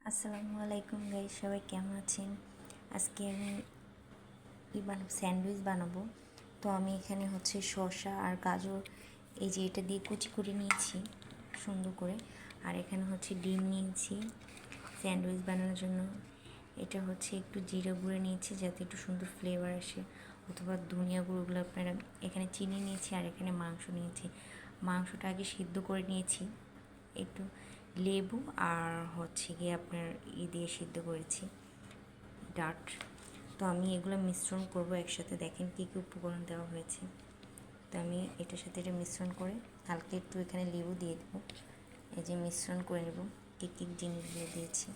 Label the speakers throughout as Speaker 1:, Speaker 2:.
Speaker 1: আসসালামু আলাইকুম গাইস, সবাই কেমন আছেন? আজকে আমি স্যান্ডউইচ বানাবো। তো আমি এখানে শসা আর গাজর এই যে এটা দিয়ে কুচি করে নিয়েছি সুন্দর করে। আর এখানে ডিম নিয়েছি স্যান্ডউইচ বানানোর জন্য। এটা একটু জিরা গুঁড়ো নিয়েছি যাতে একটু সুন্দর ফ্লেভার আসে, অথবা ধনিয়া গুঁড়োগুলো আপনারা। এখানে চিনি নিয়েছি আর এখানে মাংস নিয়েছি। মাংসটা আগে সিদ্ধ করে নিয়েছি, একটু লেবু আর গিয়ে আপনার দিয়ে সিদ্ধ করেছি ডাট। তো আমি এগুলো মিশ্রণ করব একসাথে। দেখেন কী কী উপকরণ দেওয়া হয়েছে। তো আমি এটার সাথে এটা মিশ্রণ করে হালকা একটু এখানে লেবু দিয়ে দেবো। এই যে মিশ্রণ করে নেব কী কী জিনিসগুলো দিয়েছি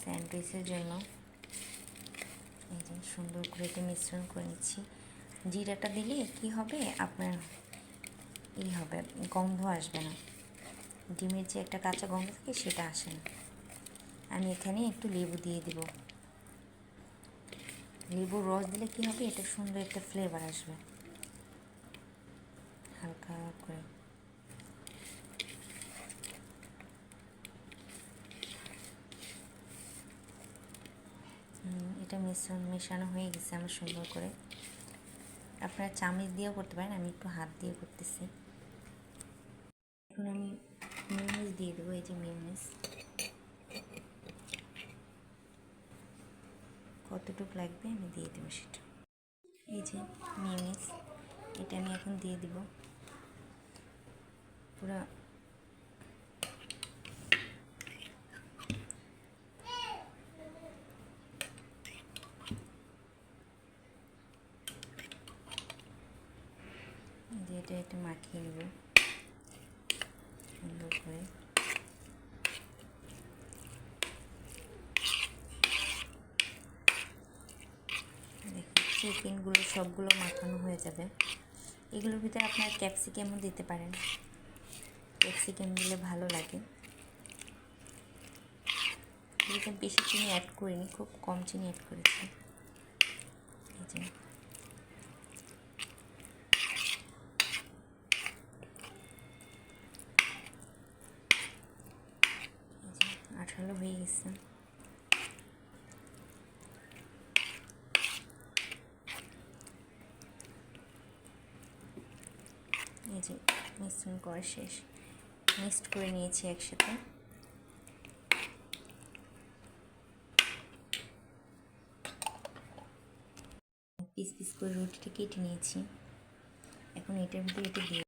Speaker 1: স্যান্ডউইচের জন্য। এই যে সুন্দর করে এটা মিশ্রণ করে নিচ্ছি। জিরাটা দিলে কি হবে, আপনার হবে, গন্ধ আসবে না। ডিমের যে একটা কাঁচা গন্ধ থাকে সেটা আসে না। আমি এখানে একটু লেবু দিয়ে দিব। লেবুর রস দিলে কি হবে, এটা সুন্দর একটা ফ্লেভার আসবে। হালকা করে এটা মেশানো হয়ে গেছে আমার সুন্দর করে। আপনারা চামচ দিয়েও করতে পারেন, আমি একটু হাত দিয়ে করতেছি। এখন আমি মিউনিস দিয়ে দেবো। এই যে মিউনিস কতটুকু লাগবে আমি দিয়ে দেবো সেটা। এই যে মিউনিস, এটা আমি এখন দিয়ে দিব পুরো। এটা মাখিয়ে নেব সুন্দর করে। চিকেনগুলো সবগুলো মাখানো হয়ে যাবে। এগুলোর ভিতরে আপনার ক্যাপসিকামও দিতে পারেন, ক্যাপসিকাম দিলে ভালো লাগে। এরকম বেশি চিনি অ্যাড করিনি, খুব কম চিনি অ্যাড করেছি। এই যে আঠালো হয়ে গেছে। এই যে মিশ্রণ করা শেষ, মিক্সড করে নিয়েছি একসাথে। পিস পিস করে রুটিটা কেটে নিয়েছি। এখন এটার ভিতরে এটা দিয়ে